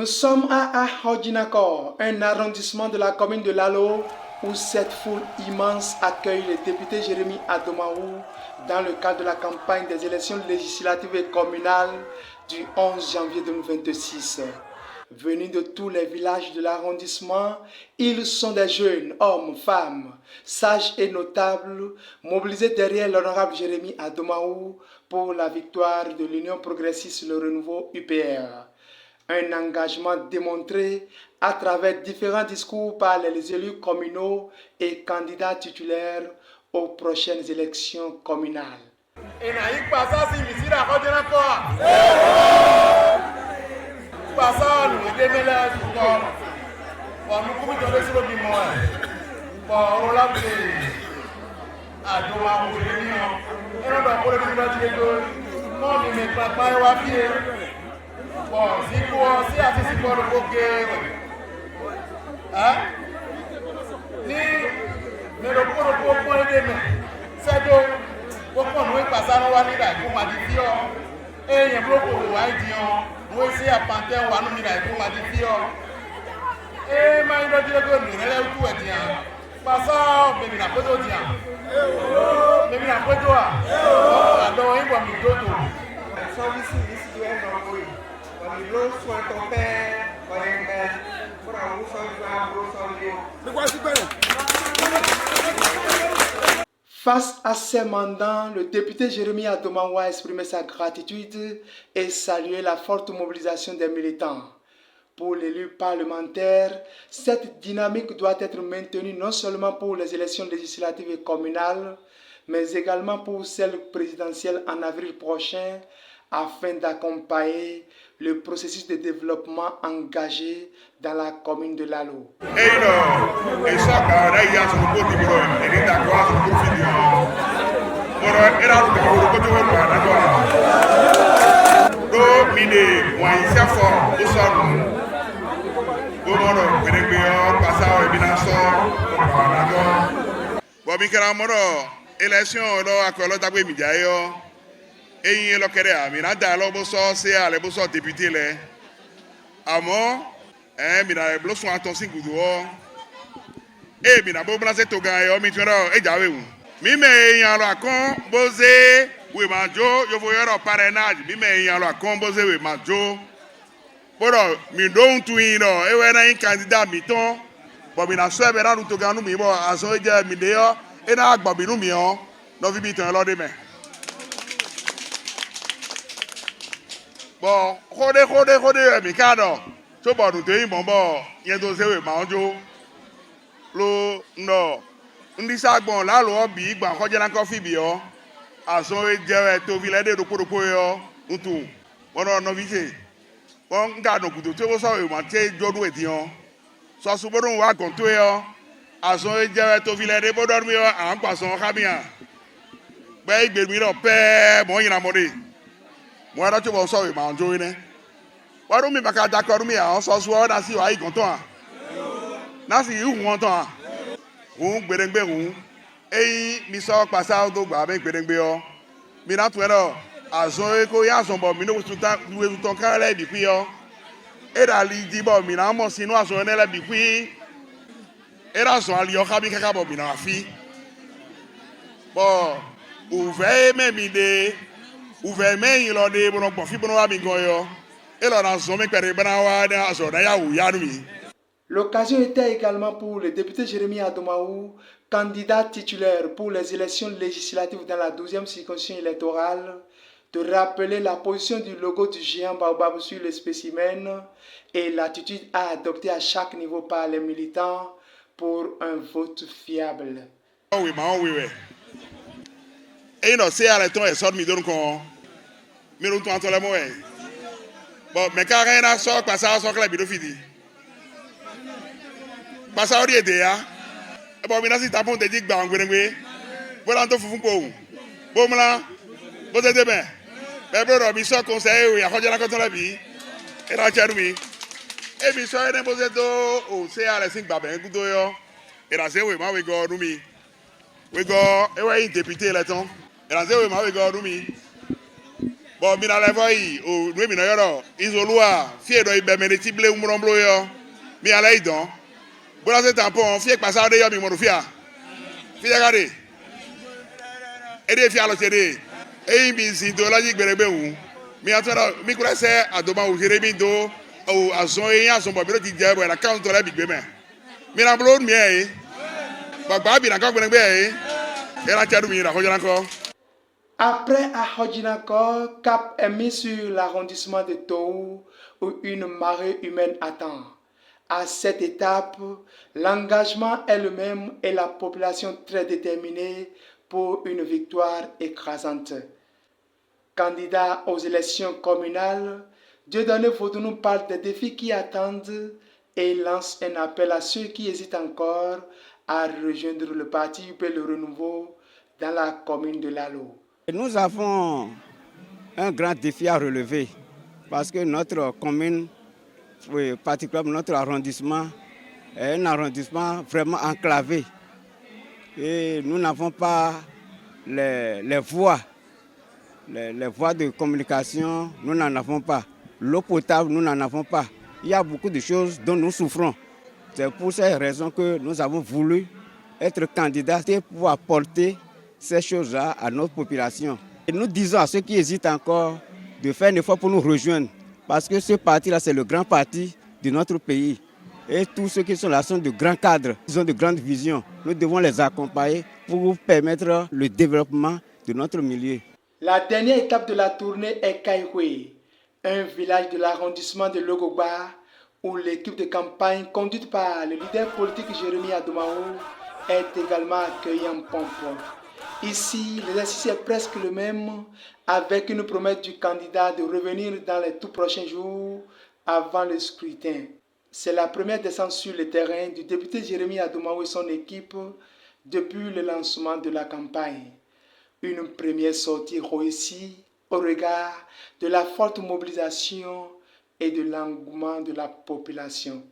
Nous sommes à Hodjinakor, un arrondissement de la commune de Lalo, où cette foule immense accueille le député Jérémy Adomaou dans le cadre de la campagne des élections législatives et communales du 11 janvier 2026. Venus de tous les villages de l'arrondissement, ils sont des jeunes, hommes, femmes, sages et notables, mobilisés derrière l'honorable Jérémy Adomaou pour la victoire de l'Union progressiste Le Renouveau UPR. Un engagement démontré à travers différents discours par les élus communaux et candidats titulaires aux prochaines élections communales. Bon, si assistant le bokeh, ni mais le point de c'est donc pourquoi nous passons à l'île pour modifier et il y a beaucoup de gens nous aussi à Panthère ou à nous pour modifier et mais il doit dire que nous allons tout être bien passons mais la photo bien mais la photo alors il va nous donner Face à ces mandants, le député Jérémy Adomaou a exprimé sa gratitude et salué la forte mobilisation des militants. Pour l'élu parlementaire, cette dynamique doit être maintenue non seulement pour les élections législatives et communales, mais également pour celles présidentielles en avril prochain, afin d'accompagner le processus de développement engagé dans la commune de Lalo. Et le kéré, mais là, dans le bosso, c'est à le bosso député là. Amo, mais là, le bosso a ton single dehors. Eh, mais là, bon, là, c'est tout gars, mais tu vois, et j'avais où. Mais il y a le con, bosé, oui, manjo, je voyais le parrainage. Mais il y a le con, bosé, oui, manjo. Bon, mais donc, tu es là, et ouais, un candidat, miton. Bon, mais là, soit, mais là, nous te gagnons, mais bon, à ce moment-là, mais d'ailleurs, et là, Babi, nous, mion, nous vivons là demain. Bon, rodez, Mikado. So bon, nous te bon, il y a deux séries, manjo. Lo, no. On dit ça, bon, là, l'eau, big, bon, quand il y a encore fibio, à son éditeur, tout village de Kodokoyo, ou tout. Bon, non, visé. Bon, regarde, nous, tu vois ça, on m'a dit, Jodo et Dion. Soit souvent, on va compter, à son éditeur, tout village de Bodormio, en passant, Rabia. Ben, il me dit, père, bon, il y a moré. Moi, là, tu vas sortir, mais enjoy, né? Voilà, mais ma carte d'accord, mais on s'en soit, on a si, on content. Nasi, où on entend? On bédengbe, et mi sort passer au dos, avec bédengbe, mais là, tu es là, à son écho, il y a son bon, mais nous, tout le temps, quand elle est depuis, et là, il dit, bon, mais là, mon sinon, à son élève, depuis, et là, son allié, on a mis quelque chose, mais la fille. Bon, ouvert, même idée. L'occasion était également pour le député Jérémy Adomaou, candidat titulaire pour les élections législatives dans la 12e circonscription électorale, de rappeler la position du logo du géant Baobab sur le spécimen et l'attitude à adopter à chaque niveau par les militants pour un vote fiable. Et non, c'est à l'éton et sort midon con. Mais nous t'entendons la mouette. Bon, mais quand rien n'a sort, passe à sort la bidou fidi. Passe à orier déjà. Bon, mais là, si t'as pas de dig bang, voilà, on fou pour. Bon, là, vous êtes demain. Mais bon, mais sort conseil, il y a quoi de la canton la vie. Et là, Tcharoumi. Et puis, soit un imposé d'eau, c'est à la 5 babin, good d'eau. Et là, c'est oui, moi, we go, Rumi. We go, et ouais, député, là, ton. Et là, c'est oui, moi, we go, Rumi. Bon, mina la voyi o nous mina yoro izolua fie do ibemene ti ble umromblo yo. Mi ala idon. Bola se tampon fie pasa de yo mi mo fia. Fie gade. Ede fia lo tede. E bi si do la ji gberebe wu. Mi atara mi kura se adoma o jere mi do o azon yin azon bo bi lo ti je bo la kan to la bi gbe me. Mi na blo mi e. Bagba bi na kan gbe e. Era chadu mi ra ko jana ko. Après à Hodjinakor, cap est mis sur l'arrondissement de Toul où une marée humaine attend. À cette étape, l'engagement est le même et la population très déterminée pour une victoire écrasante. Candidat aux élections communales, Dieudonné Vodou nous parle des défis qui attendent et lance un appel à ceux qui hésitent encore à rejoindre le parti UP Le Renouveau dans la commune de Lalo. Nous avons un grand défi à relever parce que notre commune, particulièrement notre arrondissement, est un arrondissement vraiment enclavé. Et nous n'avons pas les voies de communication, nous n'en avons pas. L'eau potable, nous n'en avons pas. Il y a beaucoup de choses dont nous souffrons. C'est pour ces raisons que nous avons voulu être candidats pour apporter ces choses-là à notre population. Et nous disons à ceux qui hésitent encore de faire un effort pour nous rejoindre. Parce que ce parti-là, c'est le grand parti de notre pays. Et tous ceux qui sont là sont de grands cadres, ils ont de grandes visions. Nous devons les accompagner pour permettre le développement de notre milieu. La dernière étape de la tournée est Kaihwe, un village de l'arrondissement de Logogba où l'équipe de campagne conduite par le leader politique Jérémy Adomaou est également accueillie en pompe. Ici, l'exercice est presque le même avec une promesse du candidat de revenir dans les tout prochains jours avant le scrutin. C'est la première descente sur le terrain du député Jérémy Adomaou et son équipe depuis le lancement de la campagne. Une première sortie réussie au regard de la forte mobilisation et de l'engouement de la population.